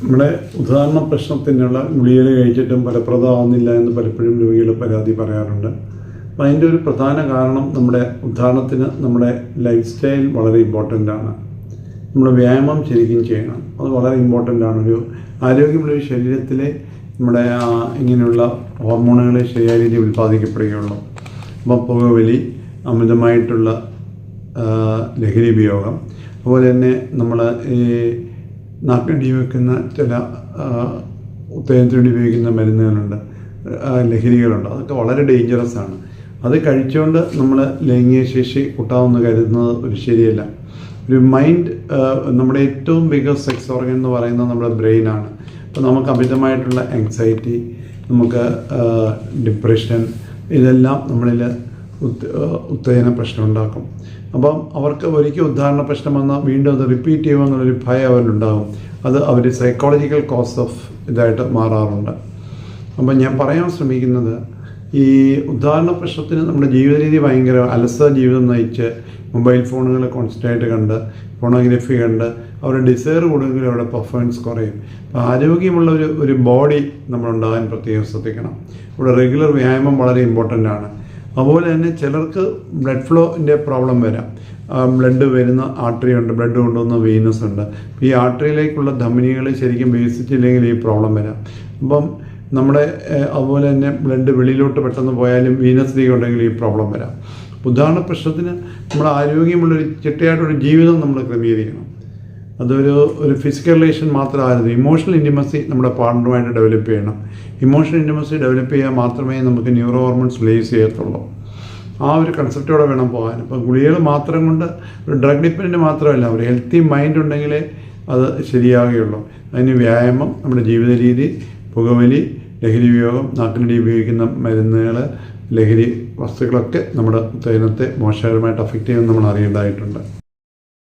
നമ്മുടെ ഉദാഹരണ പ്രശ്നത്തിനുള്ള ഗുളികകൾ കഴിച്ചിട്ടും ഫലപ്രദമാവുന്നില്ല എന്ന് പലപ്പോഴും രോഗികൾ പരാതി പറയാറുണ്ട്. അപ്പോൾ അതിൻ്റെ ഒരു പ്രധാന കാരണം നമ്മുടെ ഉദാഹരണത്തിന് നമ്മുടെ ലൈഫ് സ്റ്റൈൽ വളരെ ഇമ്പോർട്ടൻ്റ് ആണ്. നമ്മൾ വ്യായാമം ശരിക്കും ചെയ്യണം, അത് വളരെ ഇമ്പോർട്ടൻ്റ് ആണ്. ഒരു ആരോഗ്യമുള്ളൊരു ശരീരത്തിലെ നമ്മുടെ ഇങ്ങനെയുള്ള ഹോർമോണുകളെ ശരിയായ രീതിയിൽ ഉൽപ്പാദിക്കപ്പെടുകയുള്ളൂ. അപ്പം പുകവലി, അമിതമായിട്ടുള്ള ലഹരി ഉപയോഗം, അതുപോലെ തന്നെ നമ്മൾ ഈ നാക്കിനടി വെക്കുന്ന ചില ഉത്തേജനത്തിന് ഉപയോഗിക്കുന്ന മരുന്നുകളുണ്ട്, ലഹരികളുണ്ട്, അതൊക്കെ വളരെ ഡേഞ്ചറസ് ആണ്. അത് കഴിച്ചുകൊണ്ട് നമ്മൾ ലൈംഗിക ശേഷി കൂട്ടാമെന്ന് കരുതുന്നത് ഒരു ശരിയല്ല. ഒരു മൈൻഡ്, നമ്മുടെ ഏറ്റവും ബിഗസ്റ്റ് സെക്സ് ഓർഗൻ എന്ന് പറയുന്നത് നമ്മുടെ ബ്രെയിനാണ്. അപ്പോൾ നമുക്ക് അമിതമായിട്ടുള്ള ആങ്സൈറ്റി, നമുക്ക് ഡിപ്രഷൻ, ഇതെല്ലാം നമ്മളിൽ ഉത്തേജന പ്രശ്നം ഉണ്ടാക്കും. അപ്പം അവർക്ക് ഒരിക്കൽ ഉദാഹരണ പ്രശ്നം വന്നാൽ വീണ്ടും അത് റിപ്പീറ്റ് ചെയ്യുമെന്നുള്ളൊരു ഭയം അവരിലുണ്ടാകും. അത് അവർ സൈക്കോളജിക്കൽ കോസ് ഓഫ് ഇതായിട്ട് മാറാറുണ്ട്. അപ്പം ഞാൻ പറയാൻ ശ്രമിക്കുന്നത്, ഈ ഉദാഹരണ പ്രശ്നത്തിന് നമ്മുടെ ജീവിത രീതി ഭയങ്കര അലസ ജീവിതം നയിച്ച് മൊബൈൽ ഫോണുകൾ കോൺസ്റ്റൻ്റായിട്ട് കണ്ട്, ഫോണോഗ്രഫി കണ്ട് അവരുടെ ഡിസയർ കൂടുമെങ്കിൽ അവരുടെ പെർഫോമൻസ് കുറയും. അപ്പോൾ ആരോഗ്യമുള്ള ഒരു ബോഡി നമ്മളുണ്ടാകാൻ പ്രത്യേകം ശ്രദ്ധിക്കണം. ഇവിടെ റെഗുലർ വ്യായാമം വളരെ ഇമ്പോർട്ടൻ്റ് ആണ്. അതുപോലെ തന്നെ ചിലർക്ക് ബ്ലഡ് ഫ്ലോൻ്റെ പ്രോബ്ലം വരാം. ബ്ലഡ് വരുന്ന ആർട്ടറി ഉണ്ട്, ബ്ലഡ് കൊണ്ടുവന്ന വീനസ് ഉണ്ട്. അപ്പോൾ ഈ ആർട്ടറിയിലേക്കുള്ള ധമനികൾ ശരിക്കും വികസിച്ചില്ലെങ്കിൽ ഈ പ്രോബ്ലം വരാം. അപ്പം നമ്മുടെ അതുപോലെ തന്നെ ബ്ലഡ് വെളിയിലോട്ട് പെട്ടെന്ന് പോയാലും വീനസ് ലീക്ക് ഉണ്ടെങ്കിൽ ഈ പ്രോബ്ലം വരാം. ഉദാഹരണ പ്രശ്നത്തിന് നമ്മൾ ആരോഗ്യമുള്ളൊരു ചിട്ടയായിട്ടൊരു ജീവിതം നമ്മൾ ക്രമീകരിക്കണം. അതൊരു ഫിസിക്കൽ റിലേഷൻ മാത്രമായിരുന്നു. ഇമോഷണൽ ഇൻറ്റിമസി നമ്മുടെ പാർട്ണറുമായിട്ട് ഡെവലപ്പ് ചെയ്യണം. ഇമോഷണൽ ഇൻറ്റിമസി ഡെവലപ്പ് ചെയ്യാൻ മാത്രമേ നമുക്ക് ന്യൂറോ ഹോർമോൺസ് റിലീസ് ചെയ്യത്തുള്ളൂ. ആ ഒരു കൺസെപ്റ്റോടെ വേണം പോകാൻ. ഇപ്പം ഗുളികകൾ മാത്രം കൊണ്ട് ഒരു ഡ്രഗ് ഡിപ്പെൻഡൻറ്റ് മാത്രമല്ല, ഒരു ഹെൽത്തി മൈൻഡ് ഉണ്ടെങ്കിലേ അത് ശരിയാകുകയുള്ളൂ. അതിന് വ്യായാമം, നമ്മുടെ ജീവിത രീതി, പുകവലി, ലഹരി ഉപയോഗം, നാക്കിനടി ഉപയോഗിക്കുന്ന മരുന്നുകൾ, ലഹരി വസ്തുക്കളൊക്കെ നമ്മുടെ ഉത്തേജനത്തെ മോശകരമായിട്ട് അഫക്റ്റ് ചെയ്യുമെന്ന് നമ്മൾ അറിയേണ്ടതായിട്ടുണ്ട്.